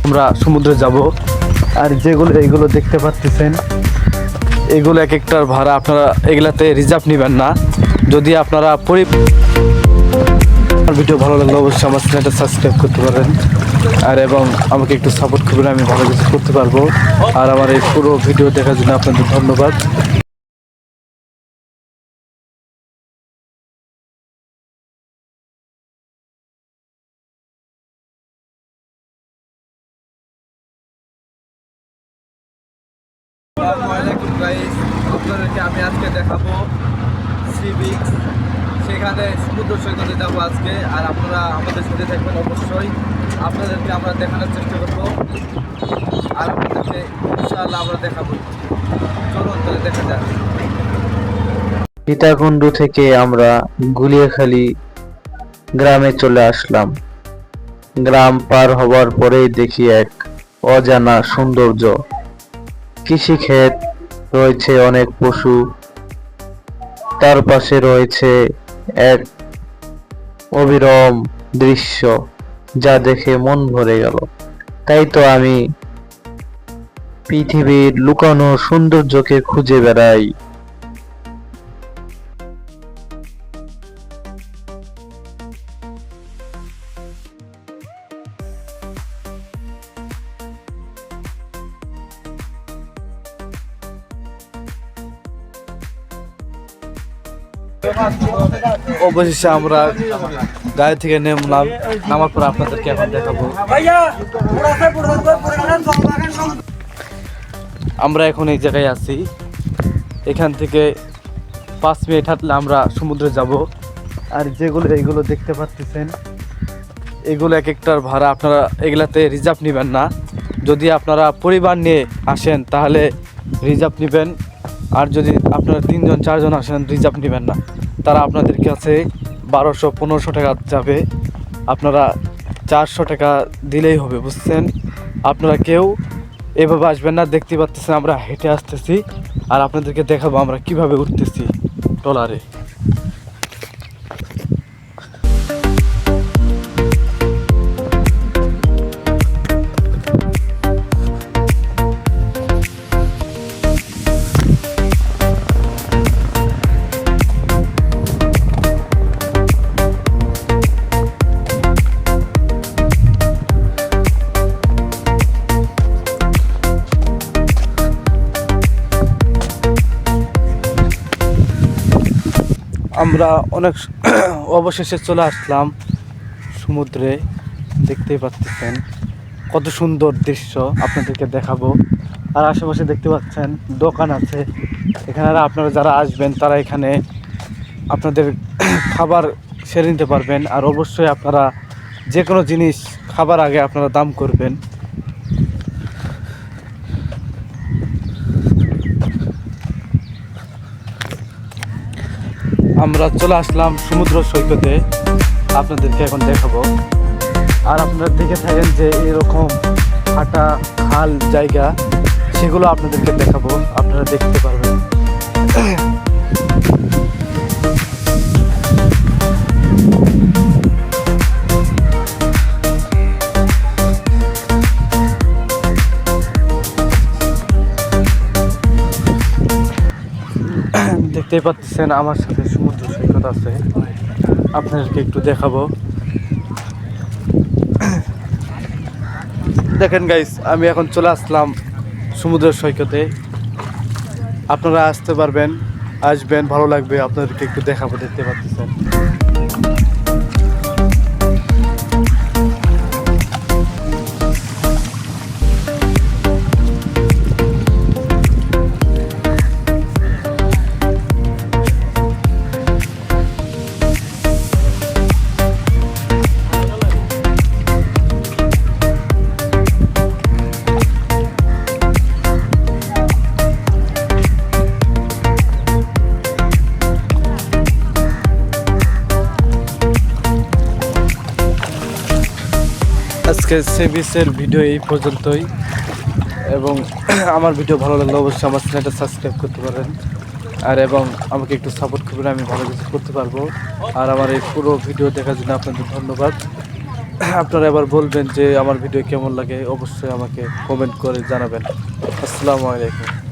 আমরা সমুদ্রে যাব। আর যেগুলো এইগুলো দেখতে পাচ্ছেন, এগুলো এক একটার ভাড়া। আপনারা এগুলাতে রিজার্ভ নেবেন না। যদি আপনারা ভিডিও ভালো লাগলে অবশ্যই আমার চ্যানেলটা সাবস্ক্রাইব করতে পারেন, আর এবং আমাকে একটু সাপোর্ট করবেন, আমি ভালো কিছু করতে পারবো। আর আমার এই পুরো ভিডিও দেখার জন্য আপনাদের ধন্যবাদ। আপনাদেরকে আমি আজকে দেখাবো সি বিচ, সেখানে সমুদ্র সৈকতে যাবো আজকে। আর আপনারা আমাদের সাথে থাকবেন অবশ্যই। আপনাদেরকে আমরা দেখানোর চেষ্টা করবো, আর আপনাদেরকে ইনশাআল্লাহ আমরা দেখাবো। চলুন তাহলে দেখা যাক। সীতাকুণ্ড থেকে আমরা গুলিয়াখালী গ্রামে চলে আসলাম। গ্রাম পার হবার পরেই দেখি এক অজানা সৌন্দর্য। কৃষিক্ষেত রয়েছে, অনেক পশু, তার পাশে রয়েছে এক অবিরম দৃশ্য, যা দেখে মন ভরে গেল। তাই তো আমি পৃথিবীর লুকানো সৌন্দর্যকে খুঁজে বেড়াই। অবশেষে আমরা গাড়ি থেকে নামার পর আপনাদেরকে এখন দেখাবো। আমরা এখন এই জায়গায় আছি। এখান থেকে 5 মিনিট হাঁটলে আমরা সমুদ্রে যাব। আর যেগুলো এইগুলো দেখতে পাচ্ছেন, এগুলো এক একটার ভাড়া। আপনারা এগুলাতে রিজার্ভ নেবেন না। যদি আপনারা পরিবার নিয়ে আসেন তাহলে রিজার্ভ নেবেন। আর যদি আপনারা 3 জন 4 জন আসেন, রিজার্ভ নেবেন না। তারা আপনাদের কাছে 1200-1500 টাকা যাবে। আপনারা 400 টাকা দিলেই হবে, বুঝছেন? আপনারা কেউ এভাবে আসবেন না। দেখতে পাচ্ছেন আমরা হেঁটে আসতেছি, আর আপনাদেরকে দেখাবো আমরা কিভাবে উঠতেছি ট্রলারে। আমরা অনেক অবশেষে চলে আসলাম সমুদ্রে। দেখতেই পাচ্ছেন কত সুন্দর দৃশ্য, আপনাদেরকে দেখাবো। আর আশেপাশে দেখতে পাচ্ছেন দোকান আছে। এখানে আপনারা যারা আসবেন তারা এখানে আপনাদের খাবার সেরে নিতে পারবেন। আর অবশ্যই আপনারা যে কোনো জিনিস খাবার আগে আপনারা দাম করবেন। আমরা চলে আসলাম সমুদ্র সৈকতে, আপনাদেরকে এখন দেখাবো। আর আপনারা দেখে থাকেন যে এরকম হাঁটা খাল জায়গা, সেগুলো আপনাদেরকে দেখাবো, আপনারা দেখতে পারবেন। দেখতেই পাচ্ছেন আমার সাথে সমুদ্র সৈকত আছে, আপনাদেরকে একটু দেখাবো। দেখেন গাইস, আমি এখন চলে আসলাম সমুদ্র সৈকতে। আপনারা আসতে পারবেন, আসবেন, ভালো লাগবে। আপনাদেরকে একটু দেখাবো, দেখতে পাচ্ছেন। আজকে সি বিচের ভিডিও এই পর্যন্তই, এবং আমার ভিডিও ভালো লাগলে অবশ্যই আমার চ্যানেলটা সাবস্ক্রাইব করতে পারেন, আর এবং আমাকে একটু সাপোর্ট করবেন, আমি ভালো কিছু করতে পারবো। আর আমার এই পুরো ভিডিও দেখার জন্য আপনাদের ধন্যবাদ। আপনারা এবার বলবেন যে আমার ভিডিও কেমন লাগে, অবশ্যই আমাকে কমেন্ট করে জানাবেন। আসসালামু আলাইকুম।